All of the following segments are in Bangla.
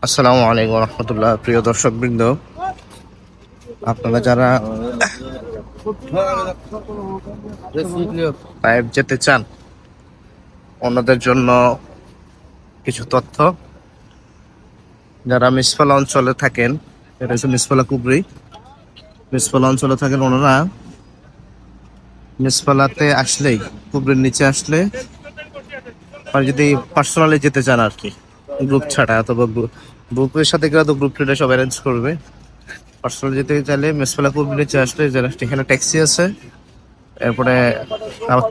আসসালামু আলাইকুম রহমতুল্লাহ। প্রিয় দর্শক বৃন্দ, আপনারা যারা তাইফ যেতে চান, অন্যদের জন্য কিছু তথ্য। যারা মিসফালা অঞ্চলে থাকেন, এটা হচ্ছে মিসফালা কুবরি, মিসফালা অঞ্চলে থাকেন ওনারা মিসফালাতে আসলেই, কুবরির নিচে আসলে, আর যদি পার্সোনালি যেতে চান আর কি, গ্রুপ ছাড়া, অথবা গ্রুপের সাথে গেলে তো গ্রুপ লিডার সব অ্যারেঞ্জ করবে। পার্সোনালি যেতে চাইলে মিসফালা কুবরির নিচে আসলে এখানে ট্যাক্সি আছে। এরপরে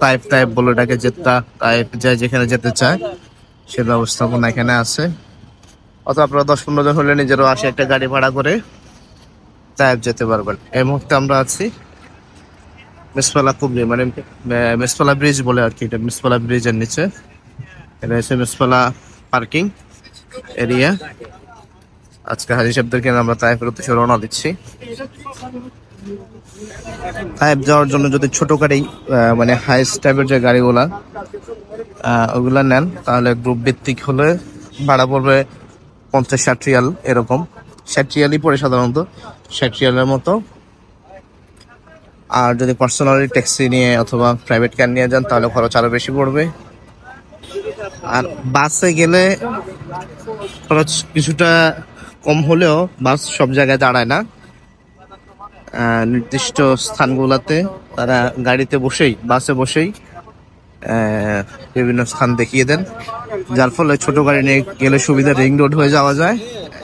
তাইপ তাইপ বলে ডাকে, যেটা তাইপ যায় যেখানে যেতে চায় সে ব্যবস্থাপনা এখানে আছে। অথবা আপনারা 10-15 জন হলে নিজেরও আসে একটা গাড়ি ভাড়া করে তাইপ যেতে পারবেন। এই মুহূর্তে আমরা আছি মেসফালা কুবরি, মানে মেসফালা ব্রিজ বলে আর কি, এটা মেসফালা ব্রিজের নিচে। এটা হচ্ছে মেসফালা পার্কিং এরিয়া। আজকে হাজি সাহেবদেরকে আমরা তাইফের উদ্দেশ্যে রওনা দিচ্ছি। তাইফ যাওয়ার জন্য যদি ছোট গাড়ি, মানে হাইস্ট টাইপের যে গাড়িগুলা, ওগুলা নেন, তাহলে গ্রুপ ভিত্তিক হলে ভাড়া পড়বে 50-60 রিয়াল, এরকম 60 রিয়ালই পড়ে সাধারণত, 60 রিয়ালের মতো। আর যদি পার্সোনালি ট্যাক্সি নিয়ে অথবা প্রাইভেট কার নিয়ে যান তাহলে খরচ আরো বেশি পড়বে। আর বাসে গেলে খরচ কিছুটা কম হলেও বাস সব জায়গায় দাঁড়ায় না। নির্দিষ্ট স্থানগুলোতে তারা গাড়িতে বসেই, বাসে বসেই বিভিন্ন স্থান দেখিয়ে দেন, যার ফলে ছোট গাড়ি নিয়ে গেলে সুবিধা, রিং রোড হয়ে যাওয়া যায়,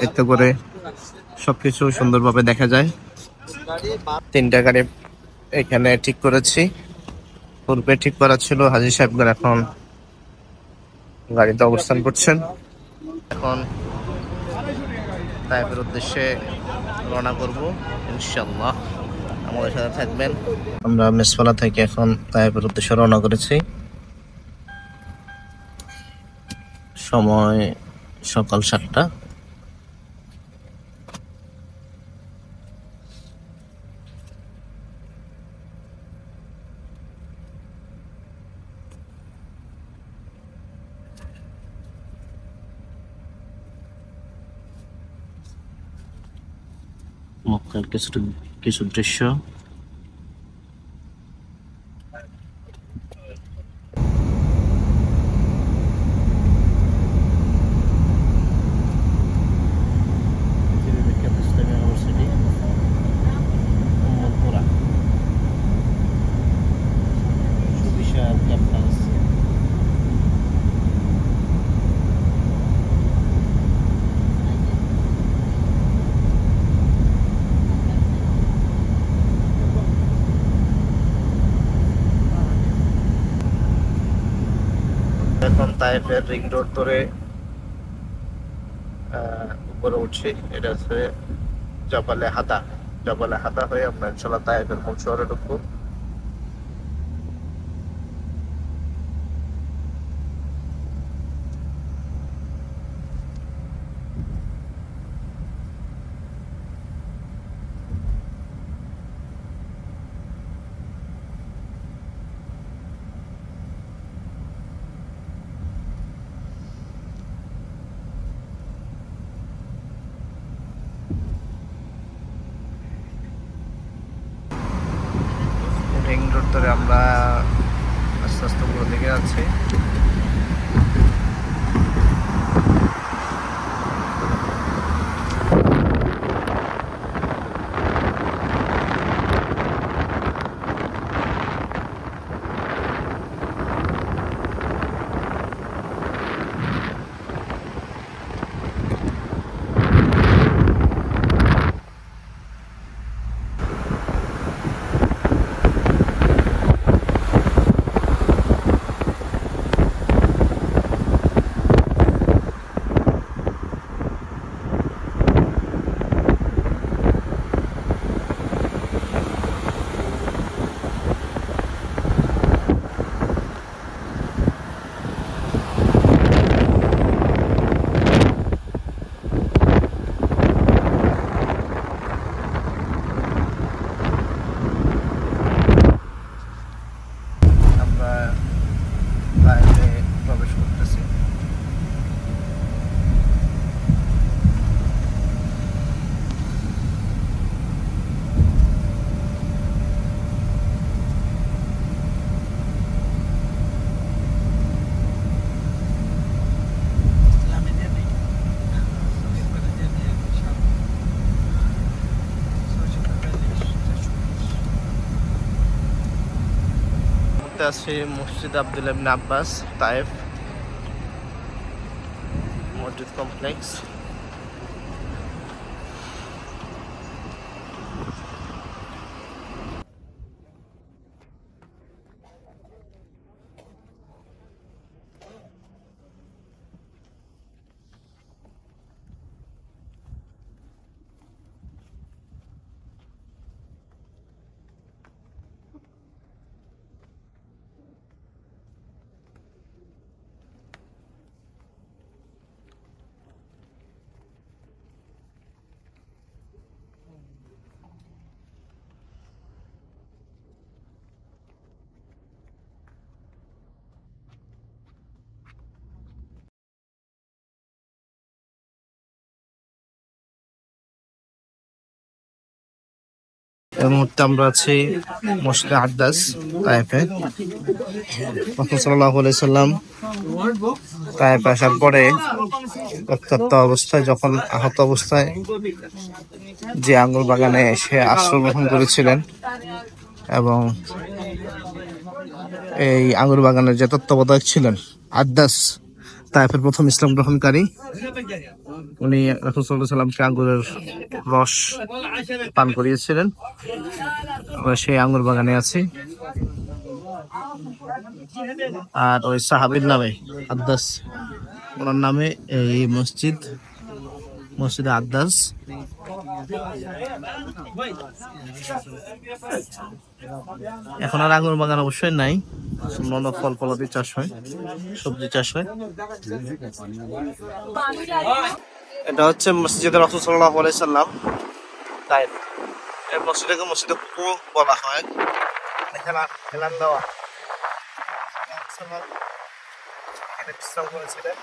এতে করে সবকিছু সুন্দরভাবে দেখা যায়। 3টা গাড়ি এখানে ঠিক করেছি, পূর্বে ঠিক করা ছিল। হাজি সাহেবগণ এখন গাড়িতে অবস্থান করছেন। এখন তাইফের উদ্দেশ্যে রওনা করব ইনশাল্লাহ, আমাদের সাথে থাকবেন। আমরা মেসফালা থেকে এখন তাইফের উদ্দেশ্যে রওনা করেছি। সময় সকাল 7টা। মক্কার কিছু দৃশ্য। এখন তাইফের রিং রোড ধরে উপরে উঠছি। এটা হচ্ছে জবালে হাদা। জবালে হাদা হয়ে আমরা ইনশাল্লাহ তাইফের মূল শহরে ঢুকবো। রিং রোড ধরে আমরা আস্তে আস্তে উপরের দিকে যাচ্ছি। মুহূর্তে আছি মসজিদ আব্দুল্লাহ ইবনে আব্বাস তায়েফ মসজিদ কমপ্লেক্স। এই মুহূর্তে আমরা আছি মসজিদে আদ্দাস তায়েফে। রাসূল সাল্লাল্লাহু আলাইহি সাল্লাম তায়েফে আসার পরে রক্তাক্ত অবস্থায়, যখন আহত অবস্থায় যে আঙ্গুর বাগানে এসে আশ্রয় গ্রহণ করেছিলেন এবং এই আঙ্গুর বাগানের যে তত্ত্বাবধায়ক ছিলেন আদ্দাস, তায়েফের প্রথম ইসলাম গ্রহণকারী, উনি রাসূল সাল্লাল্লাহু আলাইহি সাল্লামকে আঙ্গুরের রস পান করিয়েছিলেন। আমরা সেই আঙ্গুর বাগানে আছি। আর ওই সাহাবীর নামে আদ্দাস, ওনার নামে এই মসজিদে আদ্দাস। এখন আর আঙ্গুর বাগান অবশ্যই নাই, অন্য ফল ফলাদি চাষ হয়, সবজি চাষ হয়। এটা হচ্ছে মসজিদে রাসূল সাল্লাল্লাহু আলাইহি সাল্লাম তায়েফ। এই মসজিদকে মসজিদে কুবা বলা হয়। খেলার দেওয়া এখানে বিশ্রাম করেছিলেন।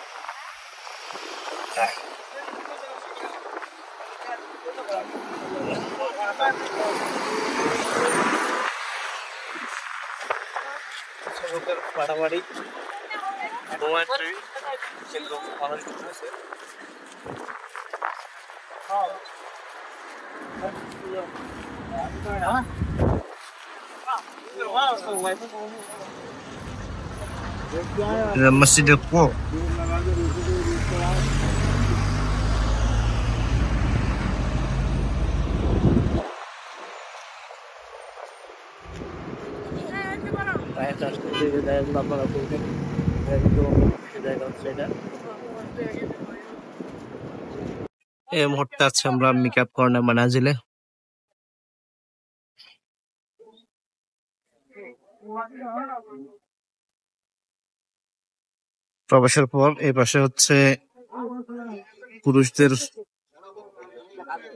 পাড়াবাড়ি মসজিদে কো এই মুহূর্তে আছে আমরা মিকআপ কর্নার মানাজিলে। প্রবেশের পর এই পাশে হচ্ছে পুরুষদের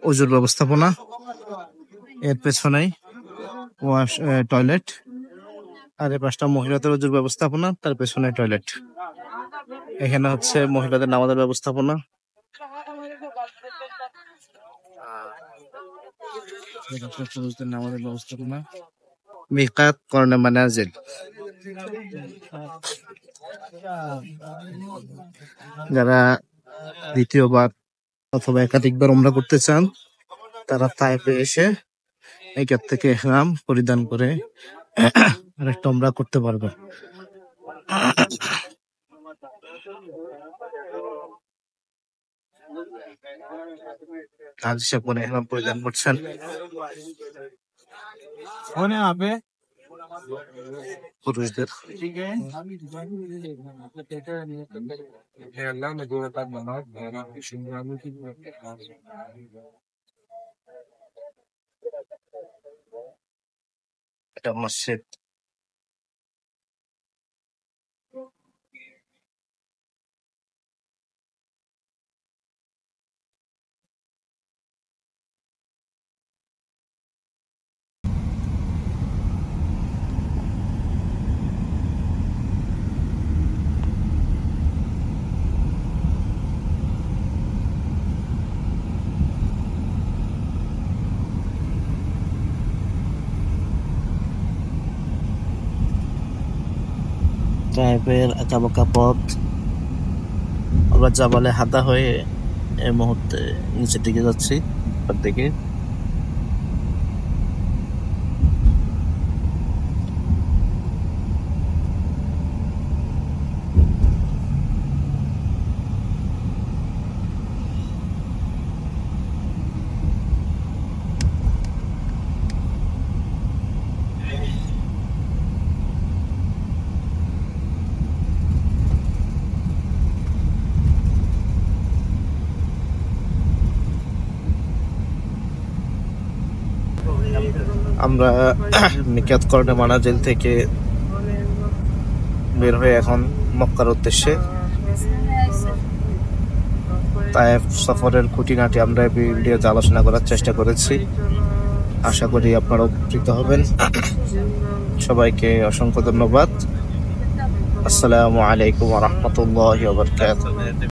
ওজুর ব্যবস্থাপনা, এর পেছনেই টয়লেট, আর এই পাশটা মহিলাদের ওজুর ব্যবস্থাপনা, তার পেছনে টয়লেট। এখানে হচ্ছে মহিলাদের নামাজের ব্যবস্থাপনা, পুরুষদের নামাজের ব্যবস্থাপনা। মিকাত কর্নে মানাজিল। যারা দ্বিতীয়বার অথবা একাধিকবার উমরা করতে চান, তারা তায়েফে এসে মিকাত থেকে ইহরাম পরিধান করে আরেকটা উমরা করতে পারবে। আজ সে পরে ইহরাম পরিধান করছেন। পুরুষদের এটা মসজিদ। তায়েফের আঁকাবাঁকা পথ, আমরা জাবালে হাদা হয়ে এই মুহূর্তে নিচের দিকে যাচ্ছি দিকে। আমরা মিকাত কর্ণে মানাজিল থেকে বের হয়ে এখন মক্কার উদ্দেশ্যে তায়েফ সফরের খুঁটিনাটি আমরা এই ভিডিওতে আলোচনা করার চেষ্টা করেছি। আশা করি আপনারা উপকৃত হবেন। সবাইকে অসংখ্য ধন্যবাদ। আসসালামু আলাইকুম ওয়া রাহমাতুল্লাহি ওয়া বারাকাতুহু।